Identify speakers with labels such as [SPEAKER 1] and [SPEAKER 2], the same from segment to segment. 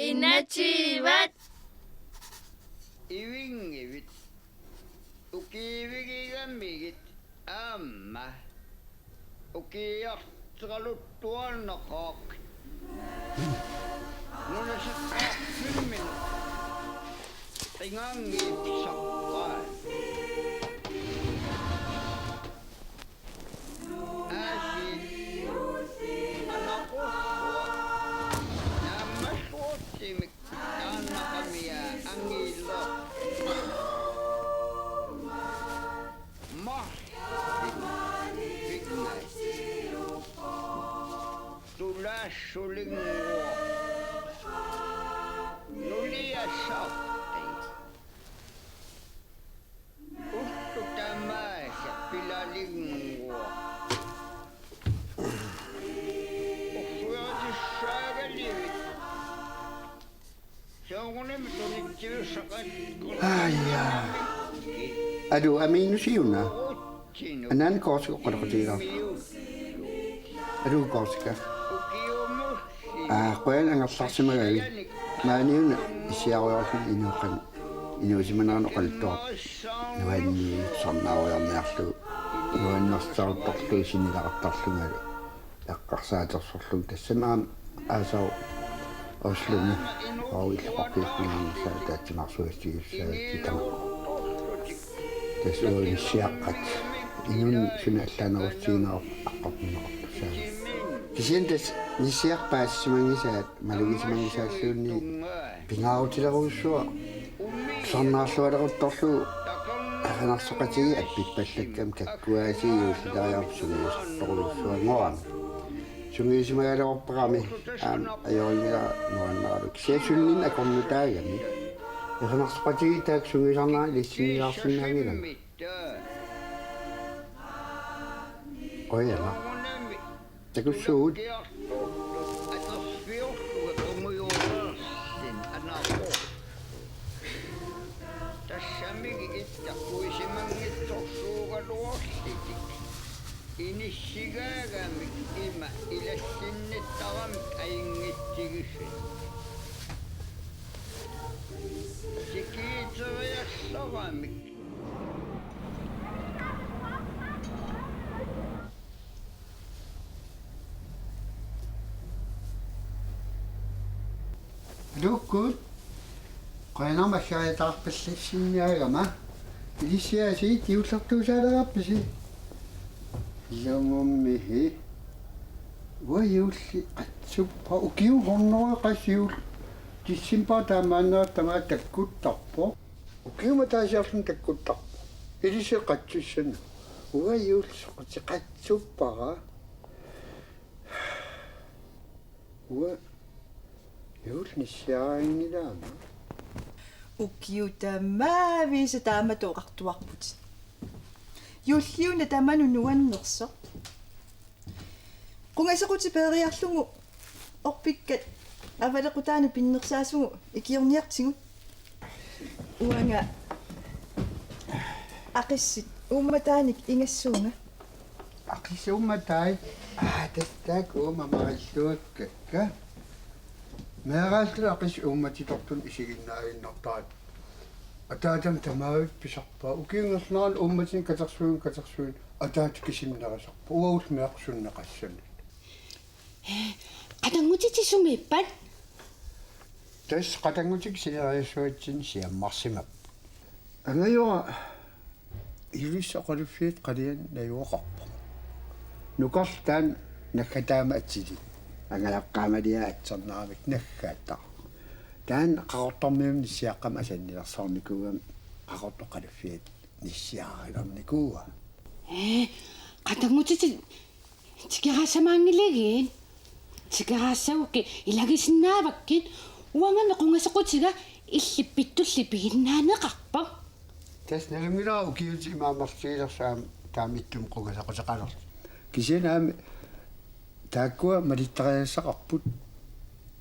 [SPEAKER 1] Inatiivat
[SPEAKER 2] ivingivit ukiivigigammigit aamma ukiiartiqaluttuarneqaaq nunasaqaaqsimmin qingaangiipsaqqaa Sulinguo Nulia Sakti Uttu Tamasa Pilalinguo Ufuati Sagalivit Sangune Mitunitsiusakat
[SPEAKER 3] Aduh, amin siuna. Anan kos ko kada. Aduh kos ka. Quen ang afsasimagal. Maniun siyawasin inukan. Inusimanan qaltot. Nuani sannawa yamnaarlu. Nuan nastar tortu sinilaqartarlungal. Yaqqarsaatasorlung tassamaam aasau osluni. Qawil qaqilqinaan saataatimarsuastigissaatitama. Tasuri siaqqat. Inun sunallaanarussiinaa aqqarpunaqartusaa. Kisientas nisiarpaassimangisaat malugisimangисааллуунни пингаarutileruussua сарнаарлуалерутторлу аханарсоqatigi аппиппаллаккам каккуаасииуллариарсуниусторуссуангорами сунгиисимагалерорпарами аёринга нуаннералу кисиасулнин акорнутаагами аханарсоqatigi таак сунгисарнаа лиссинилаарсинаагилам ояла такуссуут
[SPEAKER 2] Inisigagamik ima ilassinnittarami ayinngitsigissut sikiiteriassaramik
[SPEAKER 3] Lukut qana mashaayataarpallassinniagama ilisiasi tiullartuusaalerappisi Yamummihi wayulli qatsuppa ukiu honnoa qasiul tissimpa tamanna tama takkuttarpo ukiuma taasiarlun takkuttarpo ilisi qatsussana wayulli qatsuppara wa yulnissiaringilaama
[SPEAKER 4] ukiu tamaaviisa taamatuoqartuarput Julliuna tamanu nuannerso. Qungasequti peeriarlungu orpikkat avalequtaanu pinnersaasugu ikiorniartigut. Uanga aqissit ummataanik ingassuunga.
[SPEAKER 3] Aqisummatai tastaak umamaralluakkakka. Meeraallu aqis ummatitortun isiginnaarinnartaat. Ataatam tamaavit pisarpaa ukiungernaal ummatin katersuun ataat kisimnerasarpa uaulmeaqsunneqassani
[SPEAKER 1] qatangutitisumippat
[SPEAKER 3] tas qatangutik sileriassuatsin siammarsimap angayora илуиссоқалуффиит қалиан наюоқарпо нукарлтаан наггатаама атсили ангалаққаамалиа атсернарамик наггааттаа таан қақортармиум ниссиаққам асаннилерсаарникуугам қақортоқалуффиит ниссиааригарникууа
[SPEAKER 1] қатангутити тикерасамаангилагиин тикераассагукки илагисиннааваккин уангами қунгасеқутига иллиппиттулли пигиннаанеқарпа
[SPEAKER 3] тас налунгилаа укиути имаамарсиилерсаам таамиттум қугасақутеқалер кисинаами тааккуа малиттариассақарпут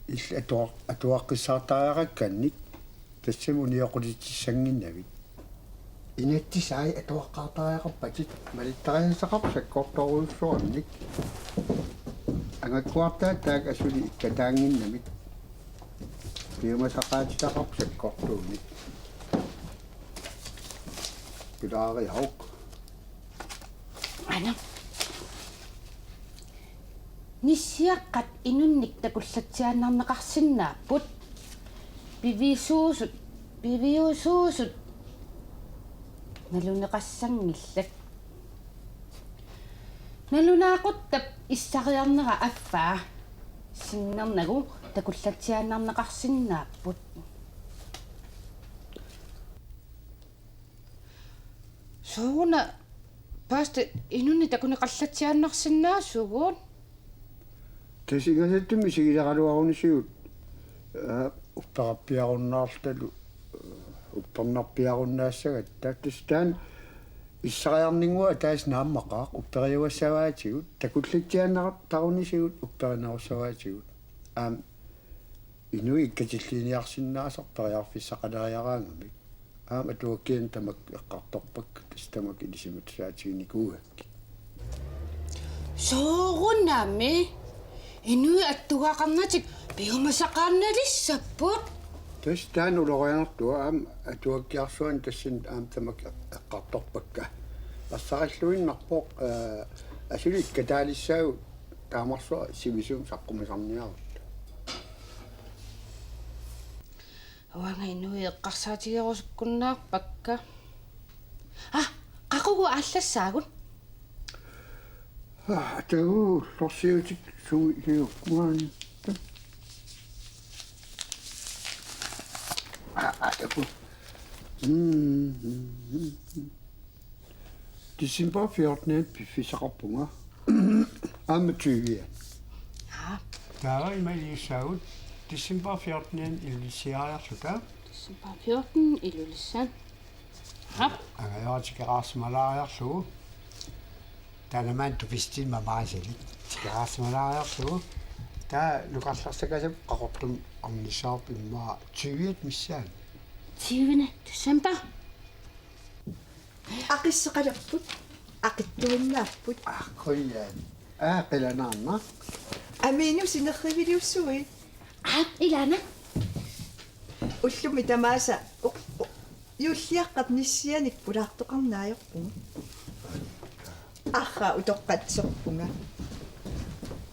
[SPEAKER 3] илла атуаққиссаартариаракканник тассаму ниоқулитиссангиннавит инаттисаи атуаққаартариақарпатит малиттариассақарп саккорторуйуссуарник ангаккуартаа таак асули иккатаангиннамит пиумасақаатисақарп саккортууник пилаари хаук
[SPEAKER 1] ана ниссиаққат инунник такуллатсианнарнеқарсиннааппут пивиусуусут налунеқассангиллак налунаақуттап иссариарнера аффаа синнернагу такуллатсианнарнеқарсиннааппут сууна паст инунни такунеқаллатсианнарсиннаасугуун
[SPEAKER 3] тасигасаттуми сигилеқалуарунисигут уппараппиаруннаарлталу уппернарпиаруннаассагат тааттастаан иссариарнингуа таас нааммақаақ уппериуассаваатигут такуллатсианнарат тарунисигут упперинеруссаваатигут инуи иккатиллиниарсиннаасар периарфиссақалериараангамик атуаккиан тамак эққарторпак тастамак илисиматсаатигникуугакки
[SPEAKER 1] сооруннаами инуи аттугаақарнатик пиумасақаанналиссаппут
[SPEAKER 3] тастаан улорианартуа атуаккиарсуан тассын тамак эққарторпакка ассариллуиннарпоқ асулит катаалиссаагу таамарсуа симисум саққумасарниарут
[SPEAKER 1] аванга инуи эққарсаатигерусуккуннаарпакка қақугу ааллассаагун
[SPEAKER 3] тагу лорсиутик суиугуани December 14 pifisaqarpunga aamatuivia taara imaliissagut December 14 illisiariarluta
[SPEAKER 1] December 14 illulissan
[SPEAKER 3] agayaatikeraarsmalaariarlugu таанамаан тупистин мамаасали тикаасмалаариарлугу таа лукарларсакасап қақортум арнисаарп иммаа 20 миссаан
[SPEAKER 1] 20 December
[SPEAKER 4] Ақиссеқалерпут ақиттуиннааппут
[SPEAKER 3] аққояан қиланаанна
[SPEAKER 4] амиину синерривилиуссуи
[SPEAKER 1] илана
[SPEAKER 4] уллуми тамааса юллиаққат ниссианик пулаартоқарнаajorпу арра утоққатсерпунга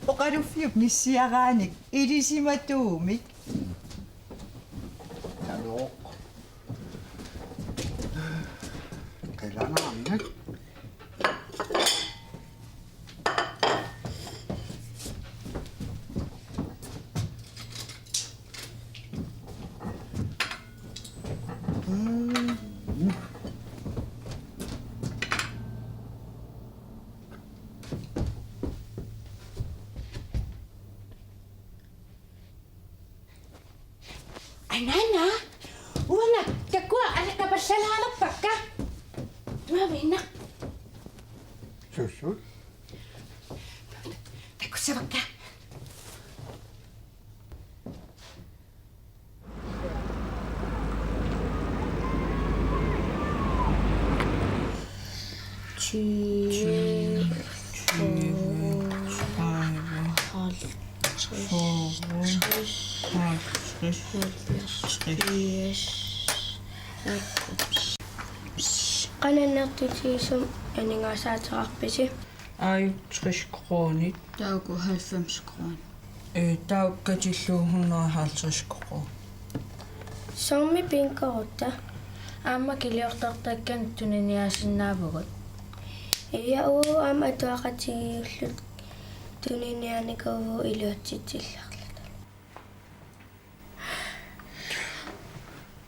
[SPEAKER 4] оқалуффиуп ниссиарааник илисиматуумик
[SPEAKER 3] таноо қиланааннак
[SPEAKER 1] Anana, uanga, takua alakapasalaalappakka. Tuavina.
[SPEAKER 3] Susut
[SPEAKER 1] Takussavakka.
[SPEAKER 5] Qanannertutiisum aningaasaateqarpisi
[SPEAKER 6] Aju 60 kroner.
[SPEAKER 5] tauku 90 kroner.
[SPEAKER 6] Taukkatillu 150 kroner.
[SPEAKER 5] Sommi pinkorutta Аама килиортартаккан тунниаасиннаавгут. Ия уу аама туақатигиуллут тунниааникаву илуатситсилларлата.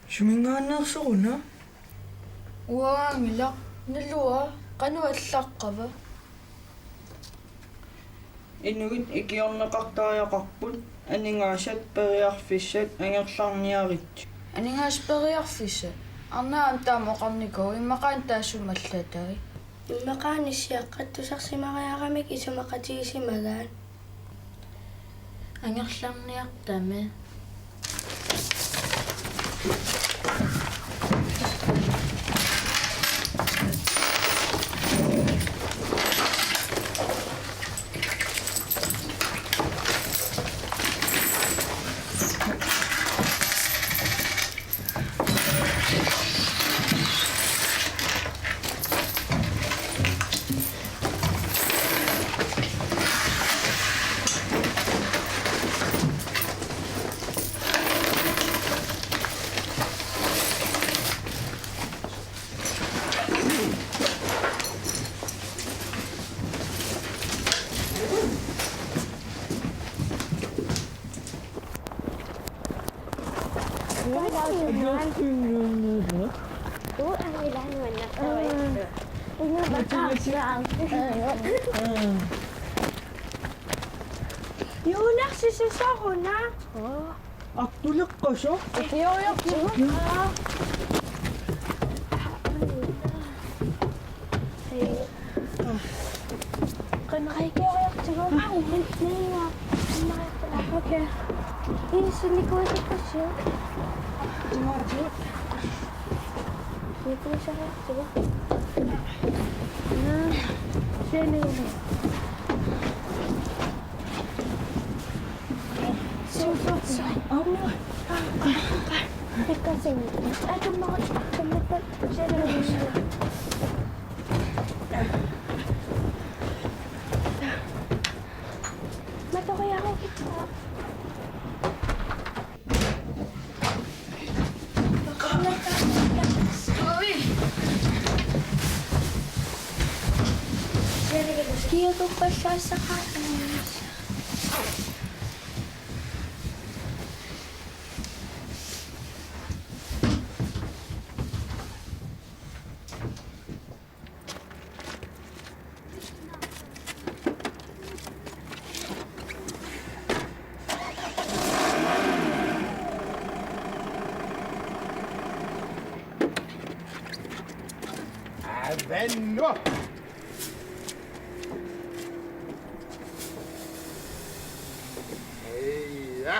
[SPEAKER 6] Сумингаанерсоруна.
[SPEAKER 5] Уаангила налуа кануаллаққава.
[SPEAKER 6] Инугит икиорнеқартариақарпут анингаасат периарфиссат ангерларниарит.
[SPEAKER 5] Анингааспериарфисса арнаам таамоқарникоо иммақаан таасумаллатаги. Иммақааниссиаққаттусарсимариарамик исумақатигисимагаан. Ангерларниартами. Юунарсисисаруна.
[SPEAKER 6] Артулеққасо.
[SPEAKER 2] Venno! Eia!